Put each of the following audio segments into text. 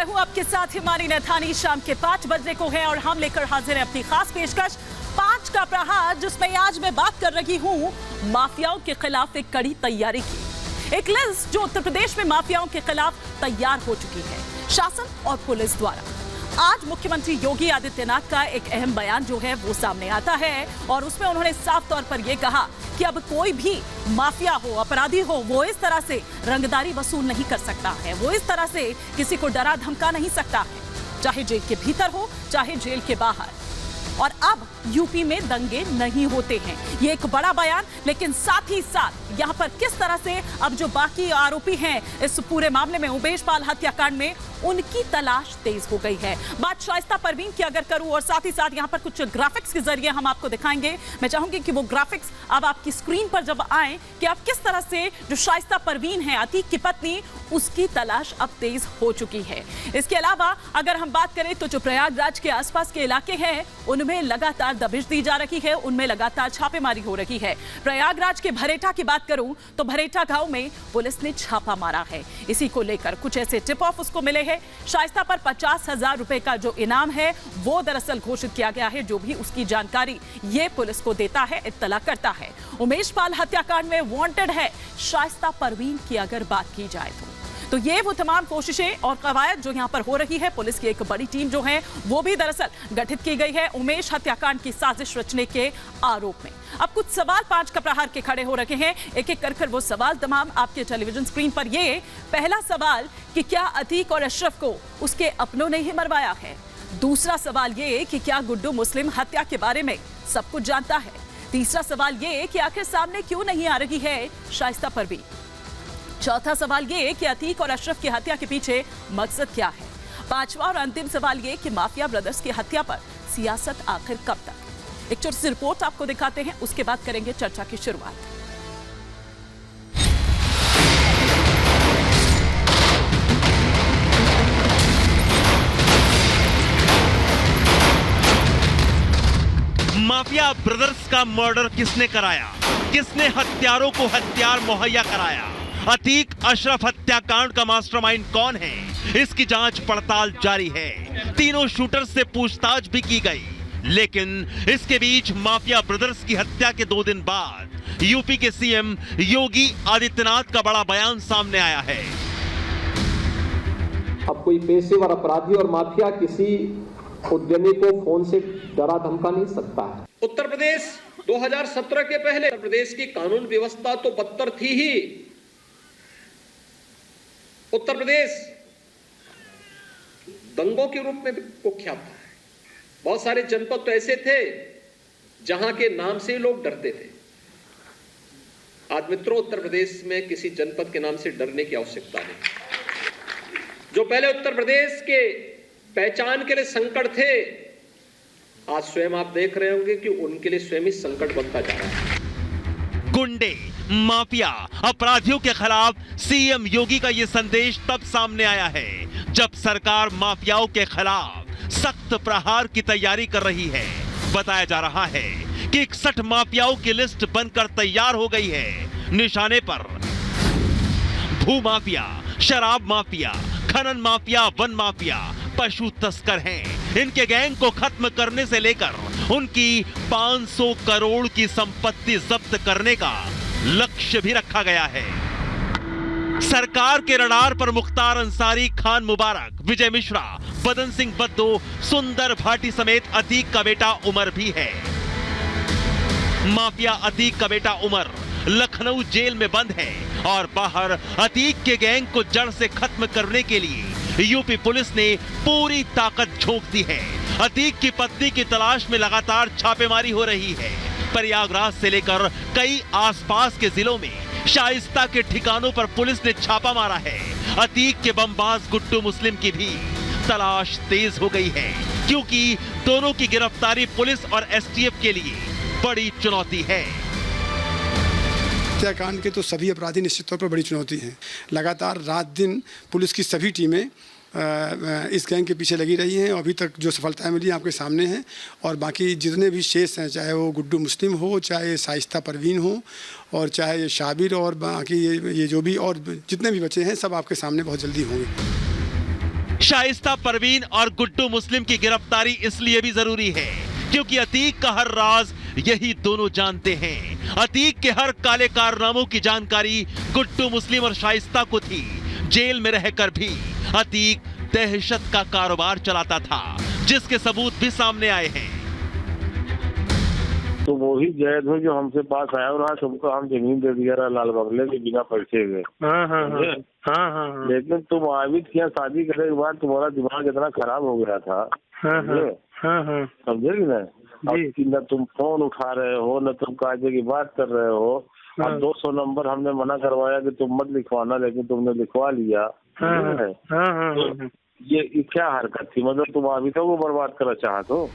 मैं हूं आपके साथ हिमानी नैथानी। शाम के 5 बजने को है और हम लेकर हाजिर हैं अपनी खास पेशकश 5 का प्रहार, जिसमें आज मैं बात कर रही हूं माफियाओं के खिलाफ एक कड़ी तैयारी की। एक लिस्ट जो उत्तर प्रदेश में माफियाओं के खिलाफ तैयार हो चुकी है शासन और पुलिस द्वारा। आज मुख्यमंत्री योगी आदित्यनाथ का एक अहम बयान जो है वो सामने आता है और उसमें उन्होंने साफ तौर पर यह कहा कि अब कोई भी माफिया हो, अपराधी हो, वो इस तरह से रंगदारी वसूल नहीं कर सकता है, वो इस तरह से किसी को डरा धमका नहीं सकता है, चाहे जेल के भीतर हो चाहे जेल के बाहर। और अब यूपी में दंगे नहीं होते हैं, ये एक बड़ा बयान। लेकिन साथ ही साथ यहां पर किस तरह से अब जो बाकी आरोपी हैं इस पूरे मामले में, उमेश पाल हत्याकांड में, उनकी तलाश तेज हो गई है। बात शाइस्ता परवीन की अगर करूं और साथ ही साथ यहां पर कुछ ग्राफिक्स के जरिए हम आपको दिखाएंगे। मैं चाहूंगी कि वो ग्राफिक्स अब आपकी स्क्रीन पर जब आए कि आप किस तरह से जो शाइस्ता परवीन है, अतीक की पत्नी, उसकी तलाश अब तेज हो चुकी है। इसके अलावा अगर हम बात करें तो जो प्रयागराज के आसपास के इलाके हैं उनमें लगातार दबिश दी जा रही है, उनमें लगातार छापेमारी हो रही है। प्रयागराज के भरेठा की बात करूं तो भरेठा गांव में पुलिस ने छापा मारा है। इसी को लेकर कुछ ऐसे टिप ऑफ उसको मिले हैं। शाइस्ता पर 50,000 रुपए का जो इनाम है वो दरअसल घोषित किया गया है। जो भी उसकी जानकारी ये पुलिस को देता है, इत्तला करता है। उमेश पाल हत्याकांड में वांटेड है शाइस्ता परवीन की अगर बात की जाए तो ये वो तमाम कोशिशें और कवायद जो यहां पर हो रही है। पुलिस की एक बड़ी टीम जो है वो भी दरअसल गठित की गई है उमेश हत्याकांड की साजिश रचने के आरोप में। अब कुछ सवाल 5 का प्रहार के खड़े हो रखे हैं, एक एक कर वो सवाल तमाम आपके टेलीविजन स्क्रीन पर। ये पहला सवाल कि क्या अतीक और अशरफ को उसके अपनों ने ही मरवाया है। दूसरा सवाल ये कि क्या गुड्डू मुस्लिम हत्या के बारे में सब कुछ जानता है। तीसरा सवाल ये कि आखिर सामने क्यों नहीं आ रही है शाइस्ता परवीन। चौथा सवाल ये कि अतीक और अशरफ की हत्या के पीछे मकसद क्या है। पांचवा और अंतिम सवाल ये कि माफिया ब्रदर्स की हत्या पर सियासत आखिर कब तक। एक छोटी सी रिपोर्ट आपको दिखाते हैं, उसके बाद करेंगे चर्चा की शुरुआत। माफिया ब्रदर्स का मर्डर किसने कराया, किसने हत्यारों को हथियार मुहैया कराया, अतीक अशरफ हत्याकांड का मास्टरमाइंड कौन है, इसकी जांच पड़ताल जारी है। तीनों शूटर से पूछताछ भी की गई, लेकिन इसके बीच माफिया ब्रदर्स की हत्या के 2 दिन बाद यूपी के सीएम योगी आदित्यनाथ का बड़ा बयान सामने आया है। अब कोई पेशेवर अपराधी और माफिया किसी उद्यमी को फोन से डरा धमका नहीं सकता है। उत्तर प्रदेश 2017 के पहले उत्तर प्रदेश की कानून व्यवस्था तो बदतर थी ही। उत्तर प्रदेश दंगों के रूप में भी कुख्यात था। बहुत सारे जनपद तो ऐसे थे जहां के नाम से लोग डरते थे। आज मित्रों, उत्तर प्रदेश में किसी जनपद के नाम से डरने की आवश्यकता नहीं। जो पहले उत्तर प्रदेश के पहचान के लिए संकट थे, आज स्वयं आप देख रहे होंगे कि उनके लिए स्वयं ही संकट बनता जा रहा है। गुंडे, माफिया, अपराधियों के खिलाफ सीएम योगी का यह संदेश तब सामने आया है जब सरकार माफियाओं के खिलाफ सख्त प्रहार की तैयारी कर रही है। बताया जा रहा है कि 61 माफियाओं की लिस्ट बनकर तैयार हो गई है। निशाने पर भू माफिया, शराब माफिया, खनन माफिया, वन माफिया, पशु तस्कर हैं। इनके गैंग को खत्म करने से लेकर उनकी 500 करोड़ की संपत्ति जब्त करने का लक्ष्य भी रखा गया है। सरकार के रडार पर मुख्तार अंसारी, खान मुबारक, विजय मिश्रा, बदन सिंह बद्दो, सुंदर भाटी समेत अतीक का बेटा उमर भी है। माफिया अतीक का बेटा उमर लखनऊ जेल में बंद है और बाहर अतीक के गैंग को जड़ से खत्म करने के लिए यूपी पुलिस ने पूरी ताकत झोंक दी है। अतीक की पत्नी की तलाश में लगातार छापेमारी हो रही है। प्रयागराज से लेकर कई आसपास के जिलों में शाइस्ता के ठिकानों पर पुलिस ने छापा मारा है। अतीक के बमबाज गुड्डू मुस्लिम की भी तलाश तेज हो गई है, क्योंकि दोनों की गिरफ्तारी पुलिस और एसटीएफ के लिए बड़ी चुनौती है। हत्याकांड के तो सभी अपराधी निश्चित तौर पर बड़ी चुनौती हैं। लगातार रात दिन पुलिस की सभी टीमें इस गैंग के पीछे लगी रही हैं और अभी तक जो सफलताएं मिली आपके सामने हैं। और बाकी जितने भी शेष हैं, चाहे वो गुड्डू मुस्लिम हो, चाहे शाइस्ता परवीन हो, और चाहे शाबिर और बाकी ये जो भी और जितने भी बचे हैं, सब आपके सामने बहुत जल्दी होंगे। शाइस्ता परवीन और गुड्डू मुस्लिम की गिरफ्तारी इसलिए भी जरूरी है क्योंकि अतीक का हर राज यही दोनों जानते हैं। अतीक के हर काले कारनामों की जानकारी गुड्डू मुस्लिम और शाइस्ता को थी। जेल में रहकर भी अतीक दहशत का कारोबार चलाता था, जिसके सबूत भी सामने आए हैं। तो वो ही जैद है जो हमसे पास आया और हाँ सबको हम जमीन दे दिया रहा लाल बंगले के बिना पैसे के। हाँ। लेकिन तुम आबिद के यहाँ शादी करने के बाद तुम्हारा दिमाग इतना खराब हो गया था, समझे कि नहीं? अब न तुम फोन उठा रहे हो न तुम कायदे की बात कर रहे हो। अब 200 नंबर हमने मना करवाया कि तुम मत लिखवाना, लेकिन तुमने लिखवा लिया। तो ये क्या हरकत थी? मतलब तुम आबिदों को बर्बाद करना चाहते हो?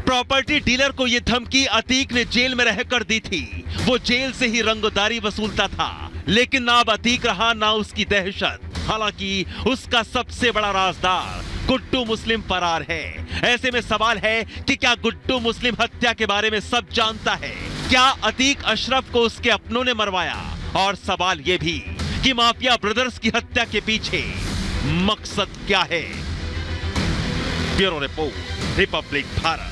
प्रॉपर्टी डीलर को यह धमकी अतीक ने जेल में रहकर दी थी। वो जेल से ही रंगदारी वसूलता था, लेकिन ना अब अतीक रहा ना उसकी दहशत। हालांकि उसका सबसे बड़ा राजदार गुड्डू मुस्लिम फरार है। ऐसे में सवाल है कि क्या गुड्डू मुस्लिम हत्या के बारे में सब जानता है? क्या अतीक अशरफ को उसके अपनों ने मरवाया? और सवाल यह भी कि माफिया ब्रदर्स की हत्या के पीछे मकसद क्या है? Bureau report, Republic Bharat.